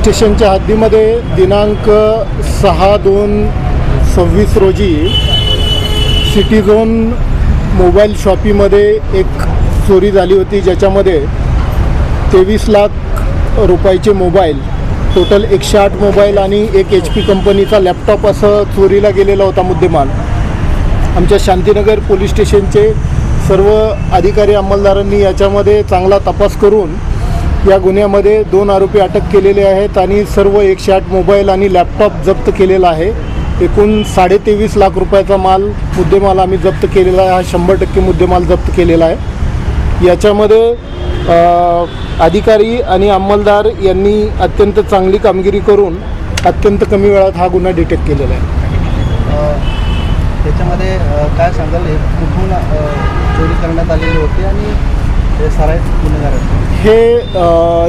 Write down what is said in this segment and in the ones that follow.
स्टेशनच्या हद्दीमध्ये दिनांक 6/2/26 रोजी सिटी झोन मोबाईल शॉपीमध्ये एक चोरी झाली होती, ज्याच्यामध्ये 23 लाख रुपयाचे मोबाईल, टोटल 108 मोबाईल आणि एक HP कंपनीचा लॅपटॉप असं चोरीला गेलेला होता मुद्देमाल. आमच्या शांतीनगर पोलीस स्टेशनचे सर्व अधिकारी अंमलदारांनी याच्यामध्ये चांगला तपास करून या गुन्ह्यामध्ये 2 आरोपी अटक केलेले आहेत आणि सर्व 108 मोबाईल आणि लॅपटॉप जप्त केलेला आहे. एकूण 23.5 लाख रुपयाचा मुद्देमाल आम्ही जप्त केलेला आहे. हा 100% मुद्देमाल जप्त केलेला आहे. याच्यामध्ये अधिकारी आणि अंमलदार यांनी अत्यंत चांगली कामगिरी करून अत्यंत कमी वेळात हा गुन्हा डिटेक्ट केलेला आहे. त्याच्यामध्ये काय सांगाल, कुठून चोरी करण्यात आलेली होती आणि हे सराईत गुन्हेगार हे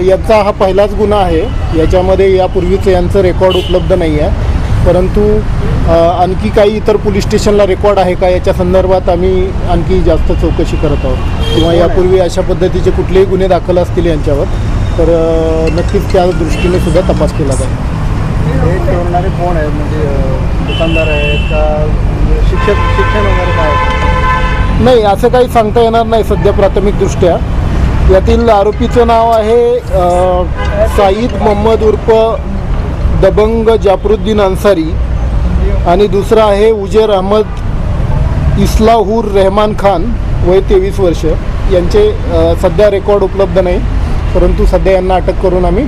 याचा हा पहिलाच गुन्हा आहे. याच्यामध्ये यापूर्वीचं यांचं रेकॉर्ड उपलब्ध नाही आहे, परंतु आणखी काही इतर पोलीस स्टेशनला रेकॉर्ड आहे का याच्या संदर्भात आम्ही आणखी जास्त चौकशी करत आहोत, किंवा यापूर्वी अशा पद्धतीचे कुठलेही गुन्हे दाखल असतील यांच्यावर तर नक्कीच त्या दृष्टीने सुद्धा तपास केला जाईल. हे चोरणारे कोण आहेत, म्हणजे दुकानदार आहेत का शिक्षण वगैरे काय? नाही, असं काही सांगता येणार नाही सध्या प्राथमिकदृष्ट्या. यातील आरोपीचं नाव आहे साईद मोहम्मद उर्फ दबंग जाफरुद्दीन अन्सारी आणि दुसरा आहे उजेर अहमद इस्लाहूर रहमान खान, वय 23 वर्ष. यांचे सध्या रेकॉर्ड उपलब्ध नाही, परंतु सध्या यांना अटक करून आम्ही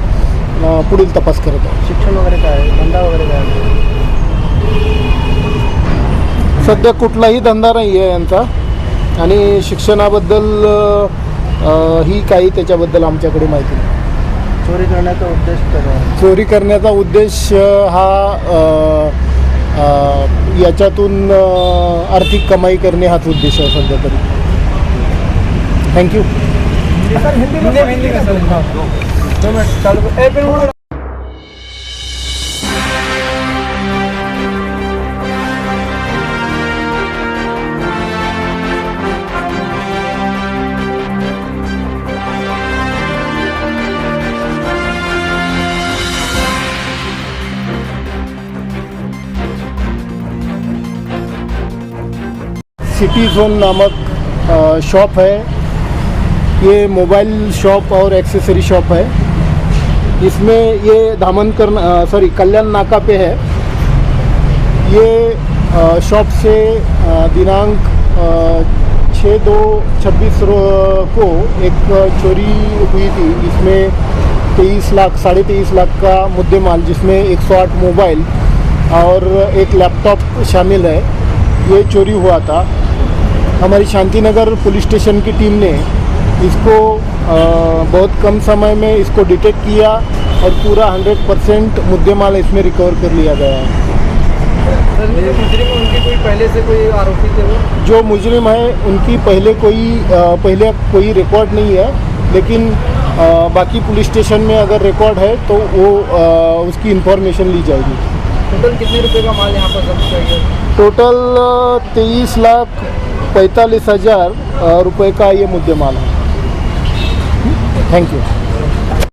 पुढील तपास करत आहोत. शिक्षण वगैरे काय, धंदा वगैरे काय? सध्या कुठलाही धंदा नाही आहे यांचा आणि शिक्षणाबद्दल ही काही त्याच्याबद्दल आमच्याकडे माहिती नाही. चोरी करण्याचा उद्देश काय? चोरी करण्याचा उद्देश हा याच्यातून आर्थिक कमाई करणे हाच उद्देश आहे सध्या तरी. थँक्यू. सिटी जोन नामक शॉप है. ये मोबाइल शॉप और एक्सेसरी शॉप है. इसमें ये कल्याण नाका पे है. ये शॉप से दिनांक 6/2/26 को एक चोरी हुई थी. इसमें 23 लाख का मुद्देमाल, जिसमें 108 मोबाइल और एक लैपटॉप शामिल है, ये चोरी हुआ था. हमारी शांतिनगर पुलिस स्टेशन की टीम ने इसको बहुत कम समय में इसको डिटेक्ट किया और पूरा 100% मुद्देमाल इसमें रिकवर कर लिया गया है. मुजरिम उनके कोई पहले से कोई आरोपी थे? वो जो मुजरिम है उनकी पहले कोई रिकॉर्ड नहीं है, लेकिन बाकी पुलिस स्टेशन में अगर रिकॉर्ड है तो वो उसकी इंफॉर्मेशन ली जाएगी. टोटल कितने रुपए का माल यहाँ पर जब्त किया गया? टोटल 23,45,000 रुपये का ये मुद्देमाल है. Thank you.